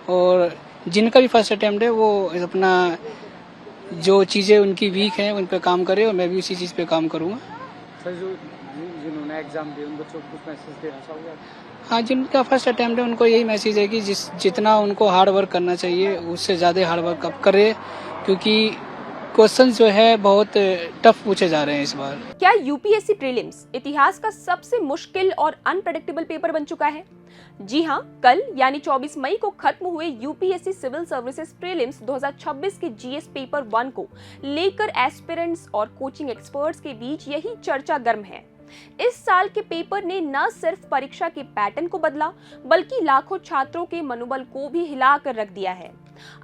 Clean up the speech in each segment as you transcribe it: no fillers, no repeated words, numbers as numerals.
और जिनका भी फर्स्ट अटेम्प्ट है वो अपना जो चीज़ें उनकी वीक हैं उन पर काम करे और मैं भी उसी चीज़ पे काम करूँगा। सर जो जिन्होंने एग्ज़ाम दिए उन बच्चों को कुछ मैसेज देना चाहोगे आप? हाँ, जिनका फर्स्ट अटेम्प्ट है उनको यही मैसेज है कि जितना उनको हार्ड वर्क करना चाहिए उससे ज़्यादा हार्ड वर्क अब करे, क्योंकि क्वेश्चन जो है बहुत टफ पूछे जा रहे हैं इस बार। क्या यूपीएससी प्रीलिम्स इतिहास का सबसे मुश्किल और अनप्रेडिक्टेबल पेपर बन चुका है? जी हां, कल यानी 24 मई को खत्म हुए यूपीएससी सिविल सर्विसेज प्रीलिम्स 2026 के जीएस पेपर 1 को लेकर एस्पिरेंट्स और कोचिंग एक्सपर्ट्स के बीच यही चर्चा गर्म है। इस साल के पेपर ने न सिर्फ परीक्षा के पैटर्न को बदला, बल्कि लाखों छात्रों के मनोबल को भी हिला कर रख दिया है।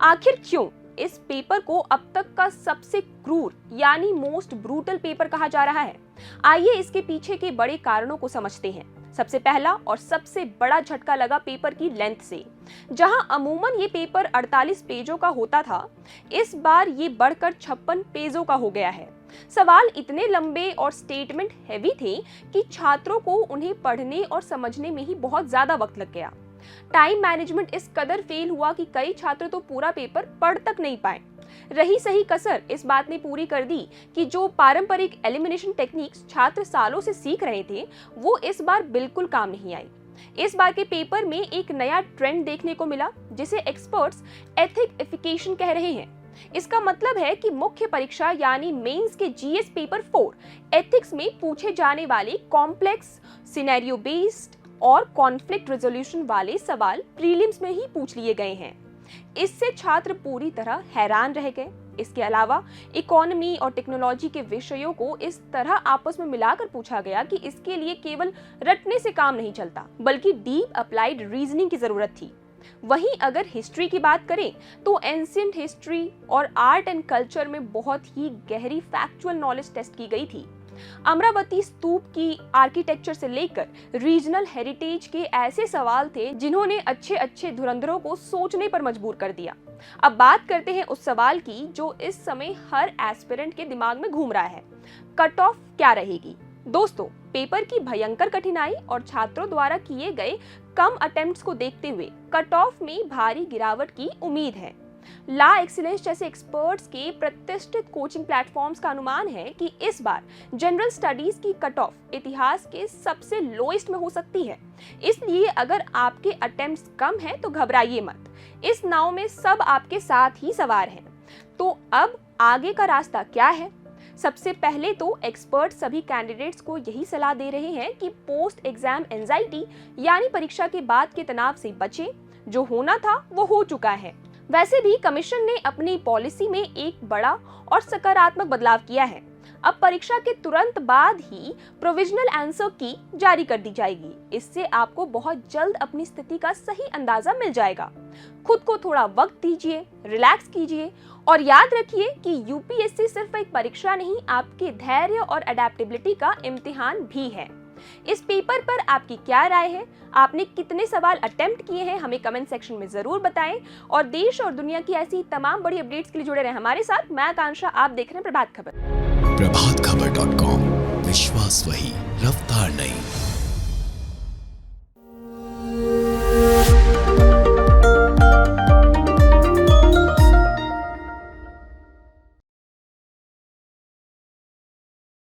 आखिर क्यों इस पेपर को अब तक का सबसे क्रूर यानी मोस्ट ब्रूटल पेपर कहा जा रहा है? आइए इसके पीछे के बड़े कारणों को समझते हैं। सबसे पहला और सबसे बड़ा झटका लगा पेपर की लेंथ से। जहां अमूमन ये पेपर 48 पेजों का होता था, इस बार ये बढ़कर 56 पेजों का हो गया है। सवाल इतने लंबे और स्टेटमेंट हैवी थे कि छात्रों को उन्हें पढ़ने और समझने में ही बहुत ज्यादा वक्त लग गया। टाइम मैनेजमेंट इस कदर फेल हुआ कि कई छात्र तो पूरा पेपर पढ़ तक नहीं पाए। रही सही कसर इस बात ने पूरी कर दी कि जो पारंपरिक एलिमिनेशन टेक्निक्स छात्र सालों से सीख रहे थे, वो इस बार बिल्कुल काम नहीं आई। इस बार के पेपर में एक नया ट्रेंड देखने को मिला, जिसे एक्सपर्ट्स एथिकिफिकेशन कह रहे हैं। इसका मतलब है कि मुख्य परीक्षा यानी मेंस के जीएस पेपर 4 एथिक्स में पूछे जाने वाले कॉम्प्लेक्स, सिनेरियो बेस्ड और कॉन्फ्लिक्ट रेजोल्यूशन वाले सवाल प्रीलिम्स में ही पूछ लिए गए हैं। इससे छात्र पूरी तरह हैरान रह गए। इसके अलावा इकोनॉमी और टेक्नोलॉजी के विषयों को इस तरह आपस में मिलाकर पूछा गया कि इसके लिए केवल रटने से काम नहीं चलता, बल्कि डीप अप्लाइड रीजनिंग की जरूरत थी। वहीं अगर हिस्ट्री की बात करें तो एंशिएंट हिस्ट्री और आर्ट एंड कल्चर में बहुत ही गहरी फैक्चुअल नॉलेज टेस्ट की गई थी। अमरावती स्तूप की आर्किटेक्चर से लेकर रीजनल हेरिटेज के ऐसे सवाल थे जिन्होंने अच्छे अच्छे धुरंधरों को सोचने पर मजबूर कर दिया। अब बात करते हैं उस सवाल की जो इस समय हर एस्पिरेंट के दिमाग में घूम रहा है। कट ऑफ क्या रहेगी? दोस्तों, पेपर की भयंकर कठिनाई और छात्रों द्वारा किए गए कम अटेम्प्ट्स को देखते हुए कट ऑफ में भारी गिरावट की उम्मीद है। ला एक्सीलेंस जैसे एक्सपर्ट्स के प्रतिष्ठित कोचिंग प्लेटफॉर्म्स का अनुमान है कि इस बार जनरल स्टडीज की कट ऑफ इतिहास के सबसे लोएस्ट में हो सकती है। इसलिए अगर आपके अटेम्प्ट्स कम हैं तो घबराइए मत, इस नाव में सब आपके साथ ही सवार हैं। तो अब आगे का रास्ता क्या है? सबसे पहले तो एक्सपर्ट सभी कैंडिडेट्स को यही सलाह दे रहे हैं कि पोस्ट एग्जाम एंजाइटी यानी परीक्षा के बाद के तनाव से बचें। जो होना था वो हो चुका है। वैसे भी कमीशन ने अपनी पॉलिसी में एक बड़ा और सकारात्मक बदलाव किया है। अब परीक्षा के तुरंत बाद ही प्रोविजनल आंसर की जारी कर दी जाएगी। इससे आपको बहुत जल्द अपनी स्थिति का सही अंदाजा मिल जाएगा। खुद को थोड़ा वक्त दीजिए, रिलैक्स कीजिए और याद रखिए कि यूपीएससी सिर्फ एक परीक्षा नहीं, आपके धैर्य और अडेप्टेबिलिटी का इम्तिहान भी है। इस पेपर पर आपकी क्या राय है? आपने कितने सवाल अटेम्प्ट किए हैं? हमें कमेंट सेक्शन में जरूर बताएं और देश और दुनिया की ऐसी तमाम बड़ी अपडेट्स के लिए जुड़े रहें हमारे साथ। मैं आकांक्षा, आप देख रहे हैं प्रभात खबर। प्रभातखबर.com, विश्वास वही, रफ्तार नहीं।